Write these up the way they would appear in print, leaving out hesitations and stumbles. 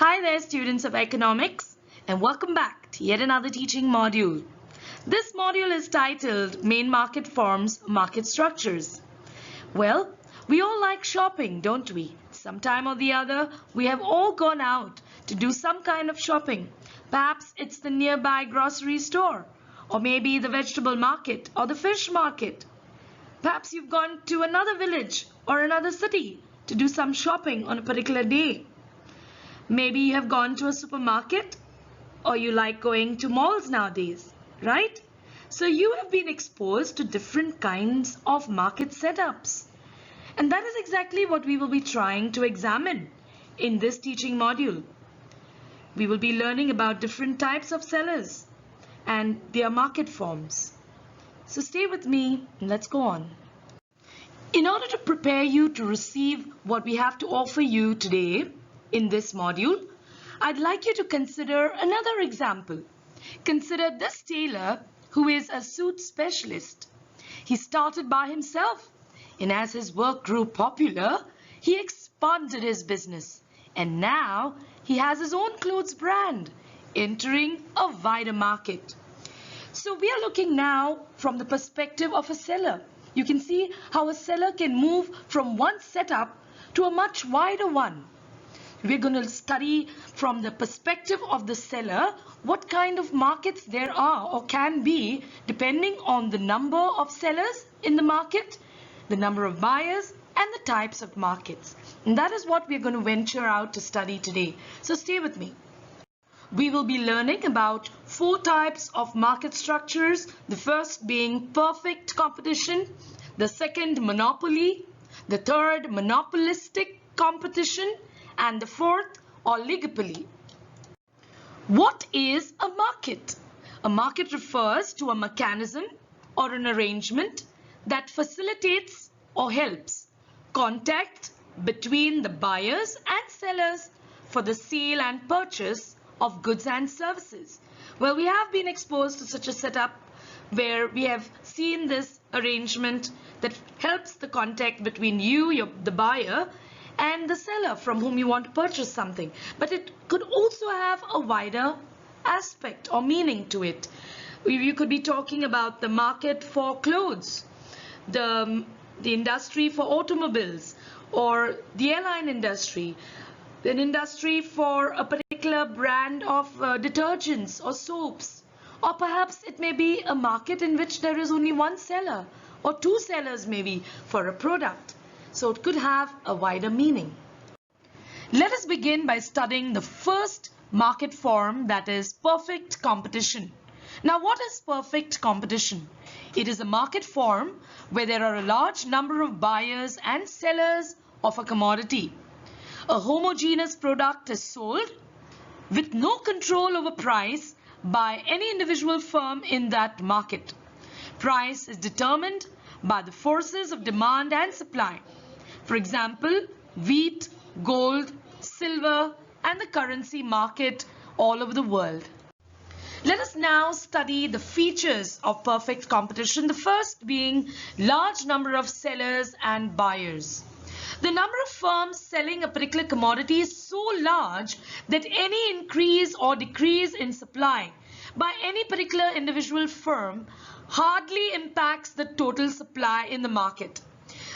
Hi there, students of economics, and welcome back to yet another teaching module. This module is titled Main Market Forms, Market Structures. Well, we all like shopping, don't we? Sometime or the other, we have all gone out to do some kind of shopping. Perhaps it's the nearby grocery store, or maybe the vegetable market or the fish market. Perhaps you've gone to another village or another city to do some shopping on a particular day. Maybe you have gone to a supermarket, or you like going to malls nowadays, right? So you have been exposed to different kinds of market setups. And that is exactly what we will be trying to examine in this teaching module. We will be learning about different types of sellers and their market forms. So stay with me and let's go on. In order to prepare you to receive what we have to offer you today in this module, I'd like you to consider another example. Consider this tailor who is a suit specialist. He started by himself, and as his work grew popular, he expanded his business. And now he has his own clothes brand, entering a wider market. So we are looking now from the perspective of a seller. You can see how a seller can move from one setup to a much wider one. We're going to study from the perspective of the seller what kind of markets there are or can be depending on the number of sellers in the market, the number of buyers, and the types of markets. And that is what we're going to venture out to study today. So stay with me. We will be learning about 4 types of market structures. The first being perfect competition, the second monopoly, the third monopolistic competition, and the fourth, oligopoly. What is a market? A market refers to a mechanism or an arrangement that facilitates or helps contact between the buyers and sellers for the sale and purchase of goods and services. Well, we have been exposed to such a setup where we have seen this arrangement that helps the contact between you, the buyer, and the seller from whom you want to purchase something. But it could also have a wider aspect or meaning to it. You could be talking about the market for clothes, the industry for automobiles, or the airline industry, an industry for a particular brand of detergents or soaps. Or perhaps it may be a market in which there is only one seller or 2 sellers maybe for a product. So it could have a wider meaning. Let us begin by studying the first market form, that is perfect competition. Now, what is perfect competition? It is a market form where there are a large number of buyers and sellers of a commodity. A homogeneous product is sold with no control over price by any individual firm in that market. Price is determined by the forces of demand and supply. For example, wheat, gold, silver, and the currency market all over the world. Let us now study the features of perfect competition, the first being large number of sellers and buyers. The number of firms selling a particular commodity is so large that any increase or decrease in supply by any particular individual firm hardly impacts the total supply in the market.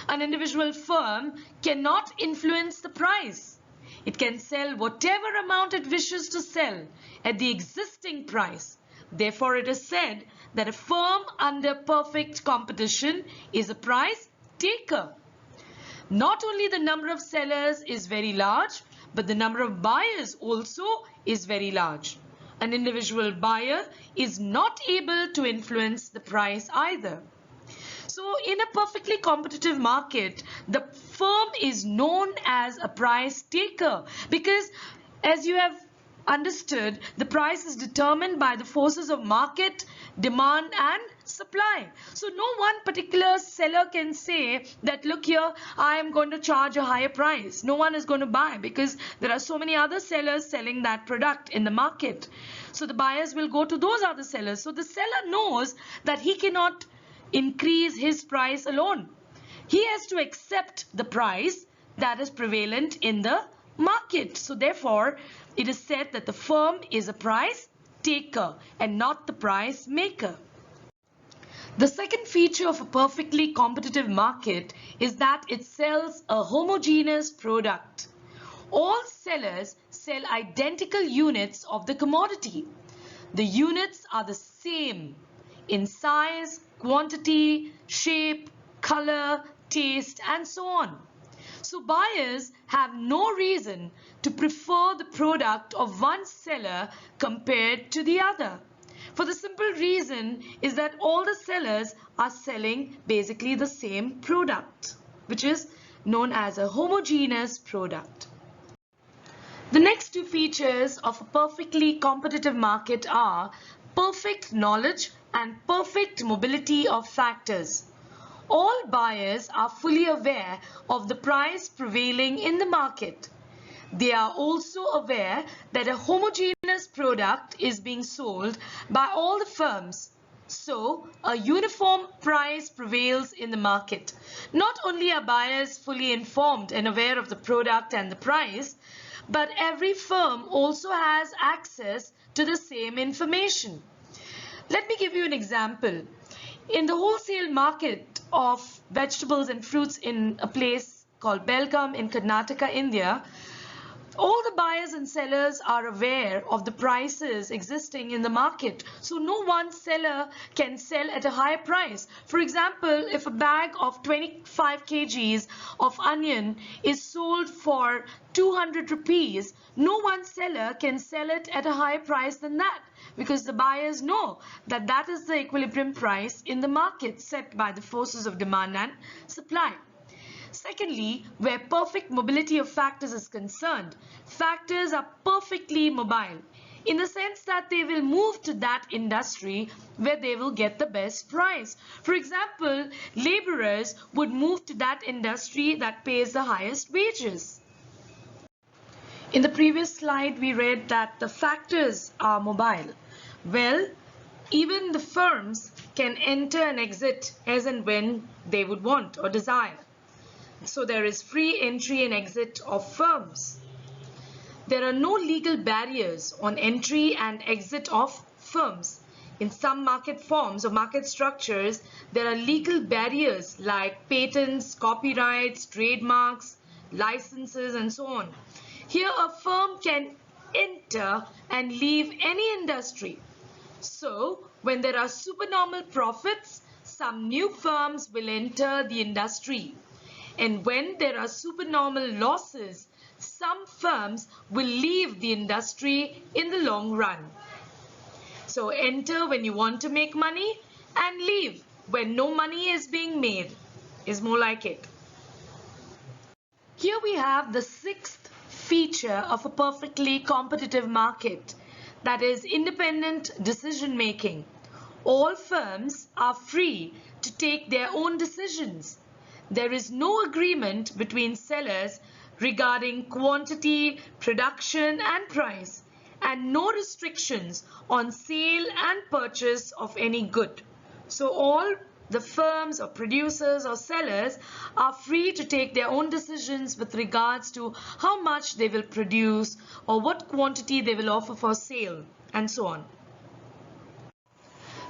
An individual firm cannot influence the price. It can sell whatever amount it wishes to sell at the existing price. Therefore, it is said that a firm under perfect competition is a price taker. Not only the number of sellers is very large, but the number of buyers also is very large. An individual buyer is not able to influence the price either. So in a perfectly competitive market, the firm is known as a price taker because, as you have understood, the price is determined by the forces of market, demand, and supply. So no one particular seller can say that, look here, I am going to charge a higher price. No one is going to buy because there are so many other sellers selling that product in the market. So the buyers will go to those other sellers. So the seller knows that he cannot increase his price alone. He has to accept the price that is prevalent in the market. So therefore, it is said that the firm is a price taker and not the price maker. The second feature of a perfectly competitive market is that it sells a homogeneous product. All sellers sell identical units of the commodity. The units are the same in size, quantity, shape, color, taste, and so on. So buyers have no reason to prefer the product of one seller compared to the other. For the simple reason is that all the sellers are selling basically the same product, which is known as a homogeneous product. The next two features of a perfectly competitive market are perfect knowledge and perfect mobility of factors. All buyers are fully aware of the price prevailing in the market. They are also aware that a homogeneous product is being sold by all the firms. So, a uniform price prevails in the market. Not only are buyers fully informed and aware of the product and the price, but every firm also has access to the same information. Let me give you an example. In the wholesale market of vegetables and fruits in a place called Belgaum in Karnataka, India, all the buyers and sellers are aware of the prices existing in the market. So no one seller can sell at a higher price. For example, if a bag of 25 kgs of onion is sold for 200 rupees, no one seller can sell it at a higher price than that, because the buyers know that that is the equilibrium price in the market set by the forces of demand and supply. Secondly, where perfect mobility of factors is concerned, factors are perfectly mobile in the sense that they will move to that industry where they will get the best price. For example, laborers would move to that industry that pays the highest wages. In the previous slide, we read that the factors are mobile. Well, even the firms can enter and exit as and when they would want or desire. So there is free entry and exit of firms. There are no legal barriers on entry and exit of firms. In some market forms or market structures, there are legal barriers like patents, copyrights, trademarks, licenses, and so on. Here a firm can enter and leave any industry. So when there are supernormal profits, some new firms will enter the industry. And when there are supernormal losses, some firms will leave the industry in the long run. So enter when you want to make money and leave when no money is being made, is more like it. Here we have the sixth feature of a perfectly competitive market, that is independent decision making. All firms are free to take their own decisions. There is no agreement between sellers regarding quantity, production, and price, and no restrictions on sale and purchase of any good. So all the firms or producers or sellers are free to take their own decisions with regards to how much they will produce or what quantity they will offer for sale, and so on.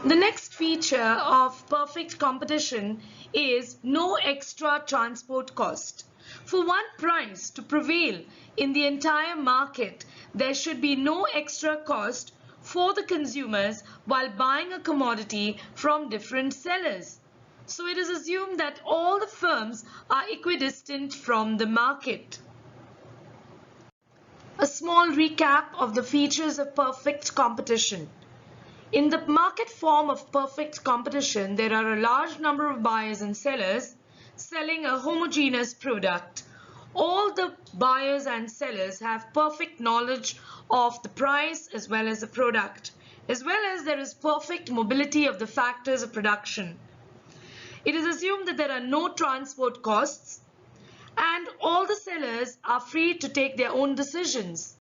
The next feature of perfect competition is no extra transport cost. For one price to prevail in the entire market, there should be no extra cost for the consumers while buying a commodity from different sellers. So it is assumed that all the firms are equidistant from the market. A small recap of the features of perfect competition. In the market form of perfect competition, there are a large number of buyers and sellers selling a homogeneous product. All the buyers and sellers have perfect knowledge of the price as well as the product, as well as there is perfect mobility of the factors of production. It is assumed that there are no transport costs and all the sellers are free to take their own decisions.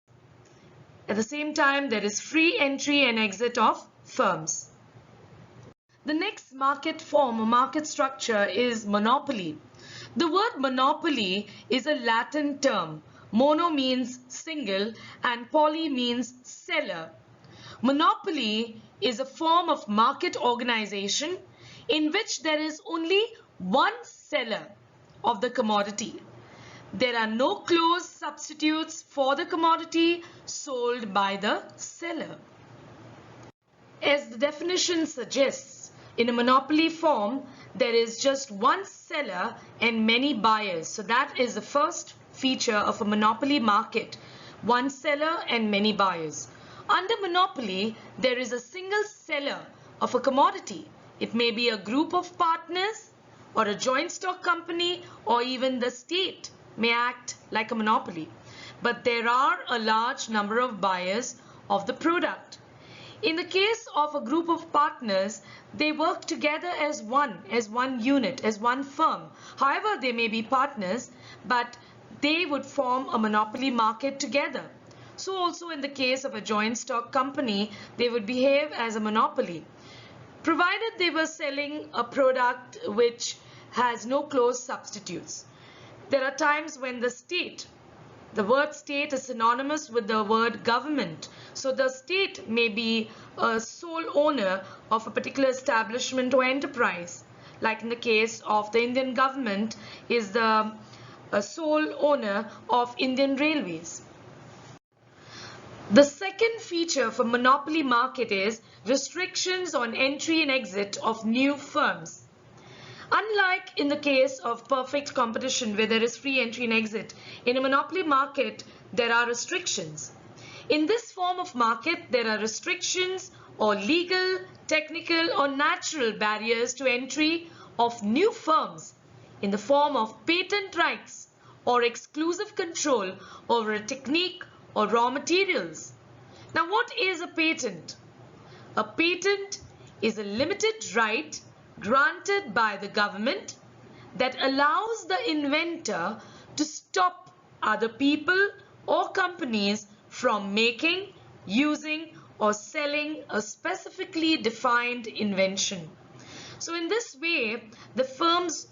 At the same time, there is free entry and exit of firms. The next market form or market structure is monopoly. The word monopoly is a Latin term. Mono means single and poly means seller. Monopoly is a form of market organization in which there is only one seller of the commodity. There are no close substitutes for the commodity sold by the seller. As the definition suggests, in a monopoly form, there is just one seller and many buyers. So that is the first feature of a monopoly market, one seller and many buyers. Under monopoly, there is a single seller of a commodity. It may be a group of partners or a joint stock company, or even the state may act like a monopoly. But there are a large number of buyers of the product. In the case of a group of partners, they work together as one unit, as one firm. However, they may be partners, but they would form a monopoly market together. So also in the case of a joint stock company, they would behave as a monopoly, provided they were selling a product which has no close substitutes. There are times when the word state is synonymous with the word government. So the state may be a sole owner of a particular establishment or enterprise. Like in the case of the Indian government is the sole owner of Indian Railways. The second feature for monopoly market is restrictions on entry and exit of new firms. Unlike in the case of perfect competition where there is free entry and exit, in a monopoly market there are restrictions. In this form of market, there are restrictions or legal, technical or natural barriers to entry of new firms in the form of patent rights or exclusive control over a technique or raw materials. Now, what is a patent? A patent is a limited right granted by the government that allows the inventor to stop other people or companies from making, using or selling a specifically defined invention. So in this way, the firms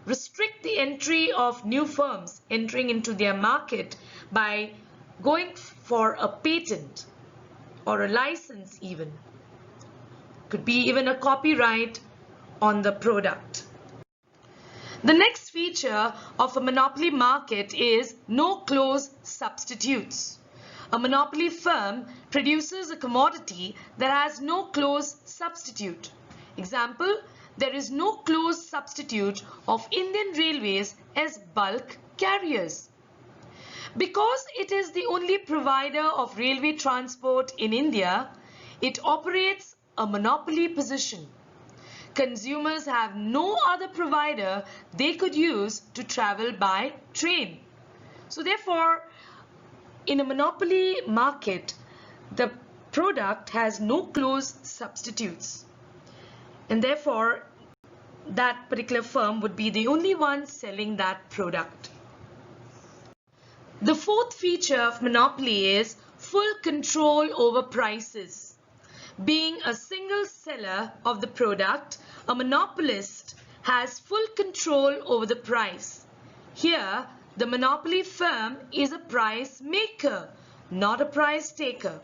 restrict the entry of new firms entering into their market by going for a patent or a license even. Could be even a copyright on the product. The next feature of a monopoly market is no close substitutes. A monopoly firm produces a commodity that has no close substitute. Example, there is no close substitute of Indian Railways as bulk carriers. Because it is the only provider of railway transport in India, it operates a monopoly position. Consumers have no other provider they could use to travel by train. So therefore, in a monopoly market, the product has no close substitutes. And therefore, that particular firm would be the only one selling that product. The fourth feature of monopoly is full control over prices. Being a single seller of the product, a monopolist has full control over the price. Here, the monopoly firm is a price maker, not a price taker.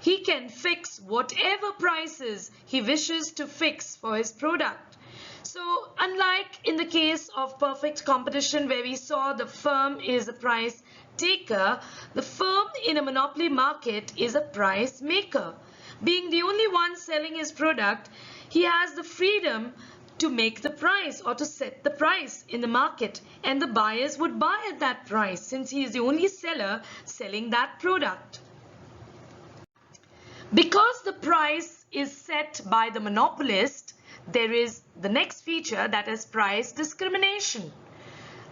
He can fix whatever prices he wishes to fix for his product. So, unlike in the case of perfect competition where we saw the firm is a price taker, the firm in a monopoly market is a price maker. Being the only one selling his product, he has the freedom to make the price or to set the price in the market, and the buyers would buy at that price since he is the only seller selling that product. Because the price is set by the monopolist, there is the next feature, that is price discrimination.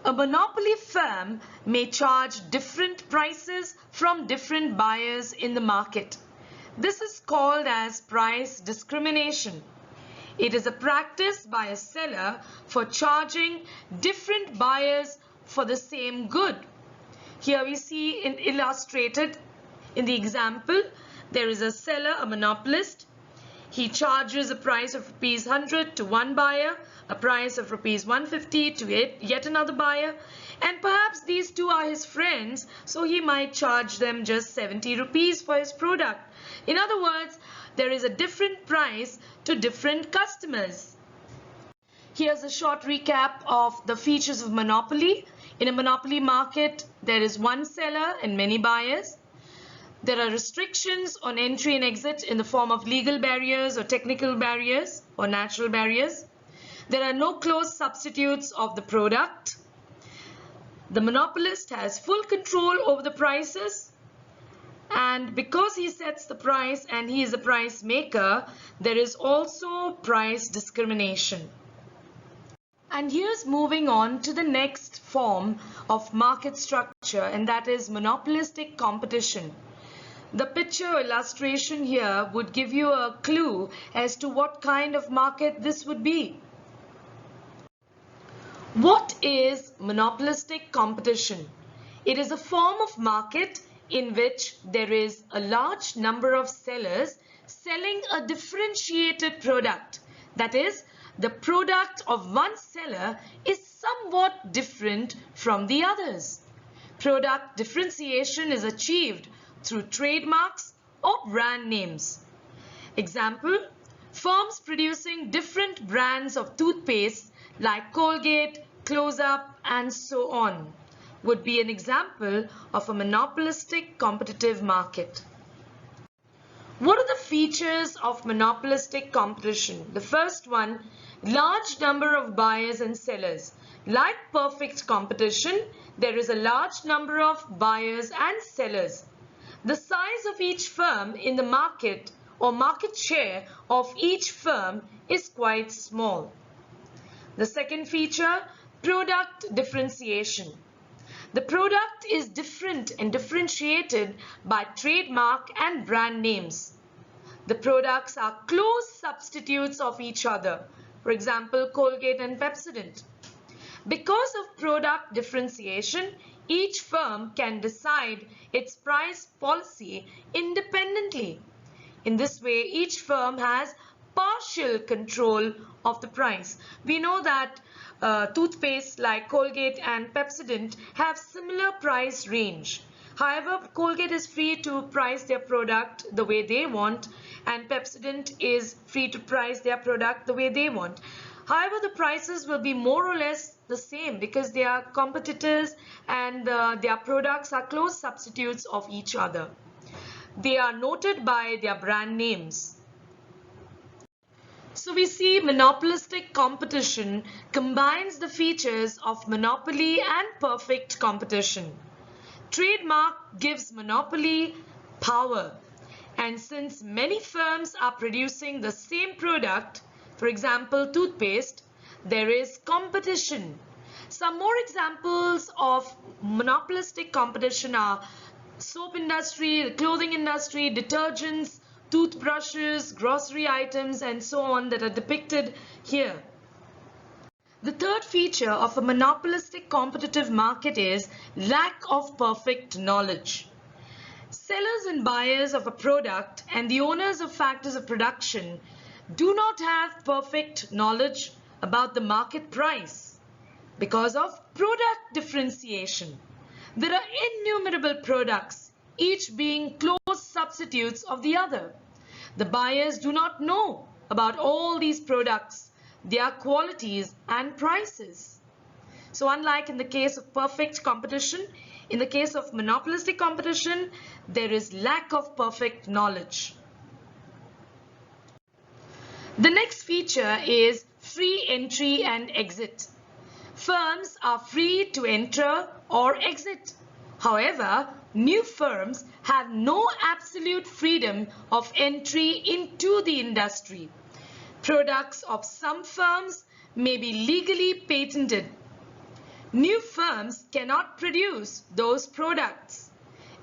A monopoly firm may charge different prices from different buyers in the market. This is called as price discrimination. It is a practice by a seller for charging different buyers for the same good. Here we see illustrated in the example, there is a seller, a monopolist. He charges a price of rupees 100 to one buyer, a price of rupees 150 to yet another buyer, and perhaps these two are his friends, so he might charge them just 70 rupees for his product. In other words, there is a different price to different customers. Here's a short recap of the features of monopoly. In a monopoly market, there is one seller and many buyers. There are restrictions on entry and exit in the form of legal barriers or technical barriers or natural barriers. There are no close substitutes of the product. The monopolist has full control over the prices, and because he sets the price and he is a price maker, there is also price discrimination. And here's moving on to the next form of market structure, and that is monopolistic competition. The picture illustration here would give you a clue as to what kind of market this would be. What is monopolistic competition? It is a form of market in which there is a large number of sellers selling a differentiated product. That is, the product of one seller is somewhat different from the others. Product differentiation is achieved through trademarks or brand names. Example, firms producing different brands of toothpaste like Colgate, Close-Up, and so on would be an example of a monopolistic competitive market. What are the features of monopolistic competition? The first one, large number of buyers and sellers. Like perfect competition, there is a large number of buyers and sellers. The size of each firm in the market or market share of each firm is quite small. The second feature, product differentiation. The product is different and differentiated by trademark and brand names. The products are close substitutes of each other. For example, Colgate and Pepsodent. Because of product differentiation, each firm can decide its price policy independently. In this way, each firm has partial control of the price. We know that toothpaste like Colgate and Pepsodent have similar price range. However, Colgate is free to price their product the way they want, and Pepsodent is free to price their product the way they want. However, the prices will be more or less the same because they are competitors and their products are close substitutes of each other. They are noted by their brand names. So we see monopolistic competition combines the features of monopoly and perfect competition. Trademark gives monopoly power, and since many firms are producing the same product, for example toothpaste, there is competition. Some more examples of monopolistic competition are soap industry, the clothing industry, detergents, toothbrushes, grocery items, and so on that are depicted here. The third feature of a monopolistic competitive market is lack of perfect knowledge. Sellers and buyers of a product and the owners of factors of production do not have perfect knowledge about the market price because of product differentiation. There are innumerable products, each being close substitutes of the other. The buyers do not know about all these products, their qualities and prices. So unlike in the case of perfect competition, in the case of monopolistic competition, there is lack of perfect knowledge. The next feature is free entry and exit. Firms are free to enter or exit. However, new firms have no absolute freedom of entry into the industry. Products of some firms may be legally patented. New firms cannot produce those products.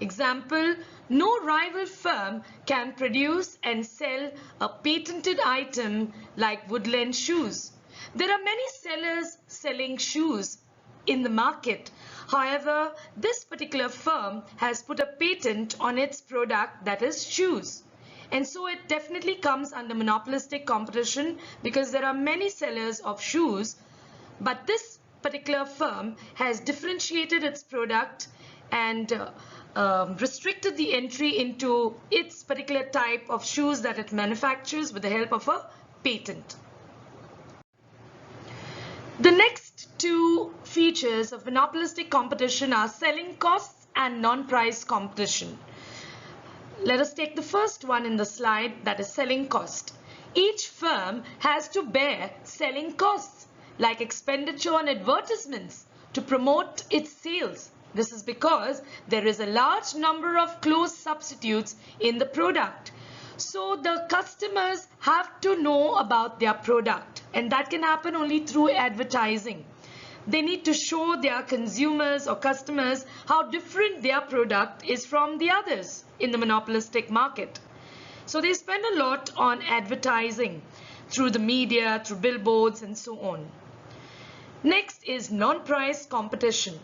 Example, no rival firm can produce and sell a patented item like Woodland shoes. There are many sellers selling shoes in the market. However, this particular firm has put a patent on its product, that is shoes. And so it definitely comes under monopolistic competition because there are many sellers of shoes, but this particular firm has differentiated its product and restricted the entry into its particular type of shoes that it manufactures with the help of a patent. The next two features of monopolistic competition are selling costs and non-price competition. Let us take the first one in the slide, that is selling cost. Each firm has to bear selling costs like expenditure on advertisements to promote its sales. This is because there is a large number of close substitutes in the product. So the customers have to know about their product, and that can happen only through advertising. They need to show their consumers or customers how different their product is from the others in the monopolistic market. So they spend a lot on advertising through the media, through billboards, and so on. Next is non-price competition.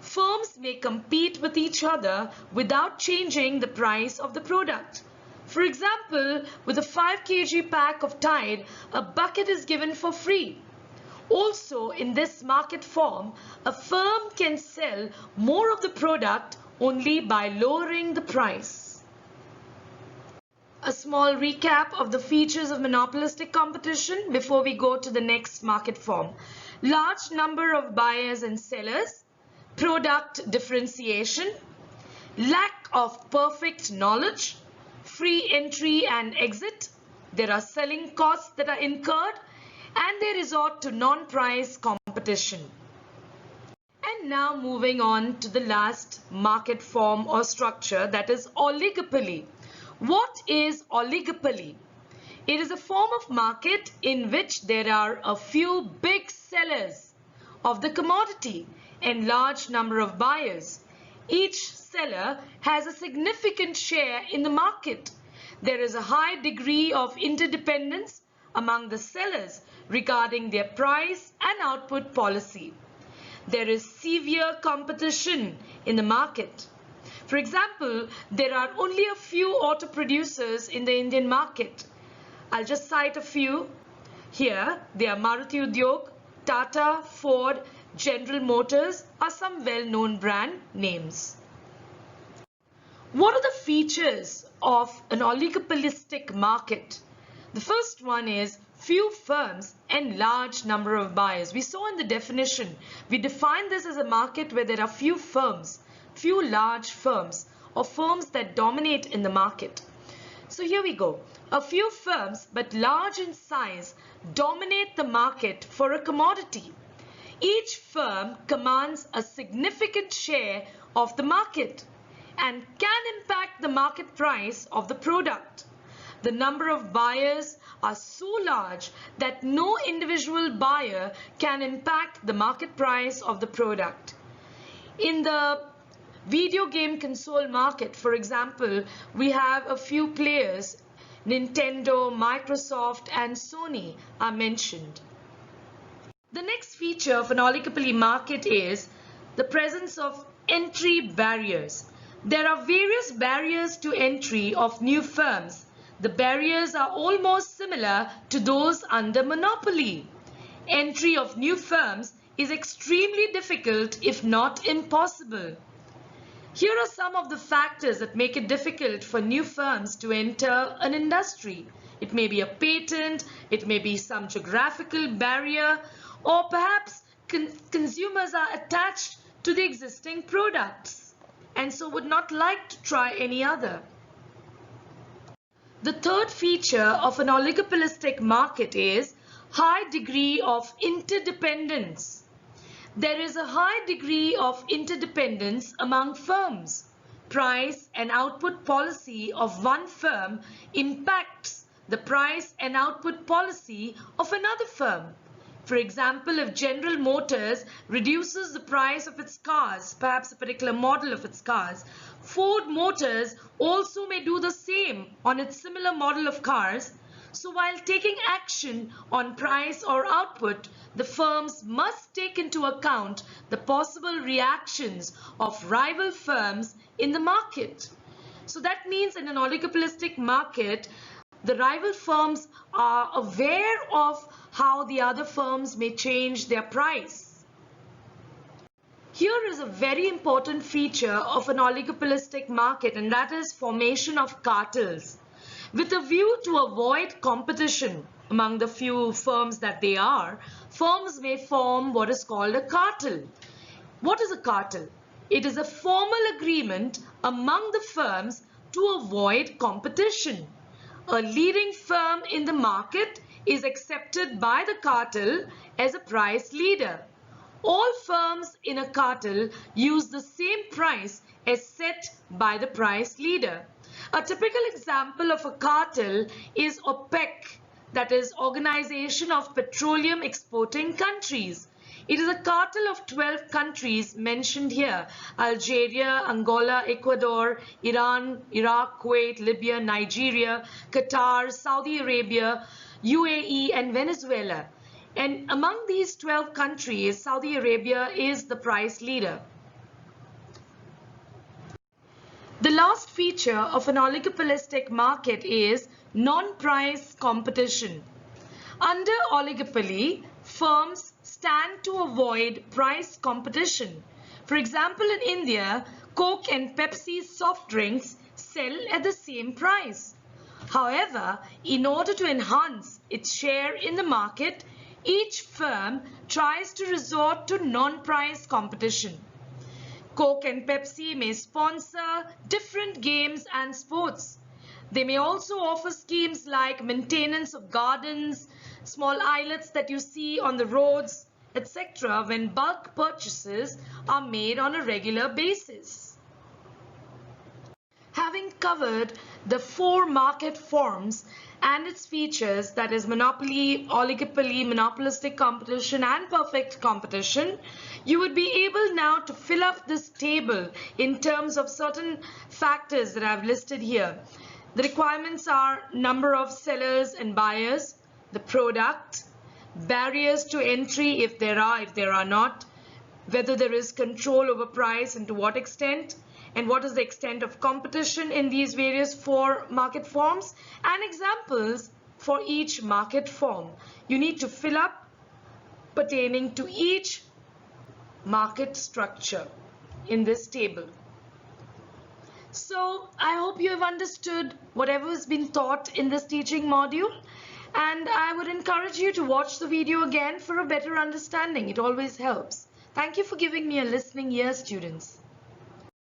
Firms may compete with each other without changing the price of the product. For example, with a 5 kg pack of Tide, a bucket is given for free. Also, in this market form, a firm can sell more of the product only by lowering the price. A small recap of the features of monopolistic competition before we go to the next market form. Large number of buyers and sellers, product differentiation, lack of perfect knowledge, free entry and exit, there are selling costs that are incurred, and they resort to non-price competition. And now moving on to the last market form or structure, that is oligopoly. What is oligopoly? It is a form of market in which there are a few big sellers of the commodity and large number of buyers. Each seller has a significant share in the market. There is a high degree of interdependence among the sellers regarding their price and output policy. There is severe competition in the market. For example, there are only a few auto producers in the Indian market. I'll just cite a few. Here, they are Maruti Udyog, Tata, Ford, General Motors are some well-known brand names. What are the features of an oligopolistic market? The first one is few firms and large number of buyers. We saw in the definition, we define this as a market where there are few firms, few large firms or firms that dominate in the market. So here we go. A few firms, but large in size, dominate the market for a commodity. Each firm commands a significant share of the market and can impact the market price of the product. The number of buyers are so large that no individual buyer can impact the market price of the product. In the video game console market, for example, we have a few players. Nintendo, Microsoft, and Sony are mentioned. The next feature of an oligopoly market is the presence of entry barriers. There are various barriers to entry of new firms. The barriers are almost similar to those under monopoly. Entry of new firms is extremely difficult, if not impossible. Here are some of the factors that make it difficult for new firms to enter an industry. It may be a patent, it may be some geographical barrier, or perhaps consumers are attached to the existing products and so would not like to try any other. The third feature of an oligopolistic market is high degree of interdependence. There is a high degree of interdependence among firms. Price and output policy of one firm impacts the price and output policy of another firm. For example, if General Motors reduces the price of its cars, perhaps a particular model of its cars, Ford Motors also may do the same on its similar model of cars. So while taking action on price or output, the firms must take into account the possible reactions of rival firms in the market. So that means in an oligopolistic market, the rival firms are aware of how the other firms may change their price. Here is a very important feature of an oligopolistic market, and that is formation of cartels. With a view to avoid competition among the few firms that they are, firms may form what is called a cartel. What is a cartel? It is a formal agreement among the firms to avoid competition. A leading firm in the market is accepted by the cartel as a price leader. All firms in a cartel use the same price as set by the price leader. A typical example of a cartel is OPEC, that is Organization of Petroleum Exporting Countries. It is a cartel of 12 countries mentioned here: Algeria, Angola, Ecuador, Iran, Iraq, Kuwait, Libya, Nigeria, Qatar, Saudi Arabia, UAE, and Venezuela. And among these 12 countries, Saudi Arabia is the price leader. The last feature of an oligopolistic market is non-price competition. Under oligopoly, firms stand to avoid price competition. For example, in India, Coke and Pepsi soft drinks sell at the same price. However, in order to enhance its share in the market, each firm tries to resort to non-price competition. Coke and Pepsi may sponsor different games and sports. They may also offer schemes like maintenance of gardens, small islets that you see on the roads, etc. when bulk purchases are made on a regular basis. Having covered the four market forms and its features, that is monopoly, oligopoly, monopolistic competition, and perfect competition, you would be able now to fill up this table in terms of certain factors that I've listed here. The requirements are number of sellers and buyers, the product, barriers to entry if there are not, whether there is control over price and to what extent, and what is the extent of competition in these various four market forms, and examples for each market form. You need to fill up pertaining to each market structure in this table. So I hope you have understood whatever has been taught in this teaching module, and I would encourage you to watch the video again for a better understanding. It always helps. Thank you for giving me a listening ear, students.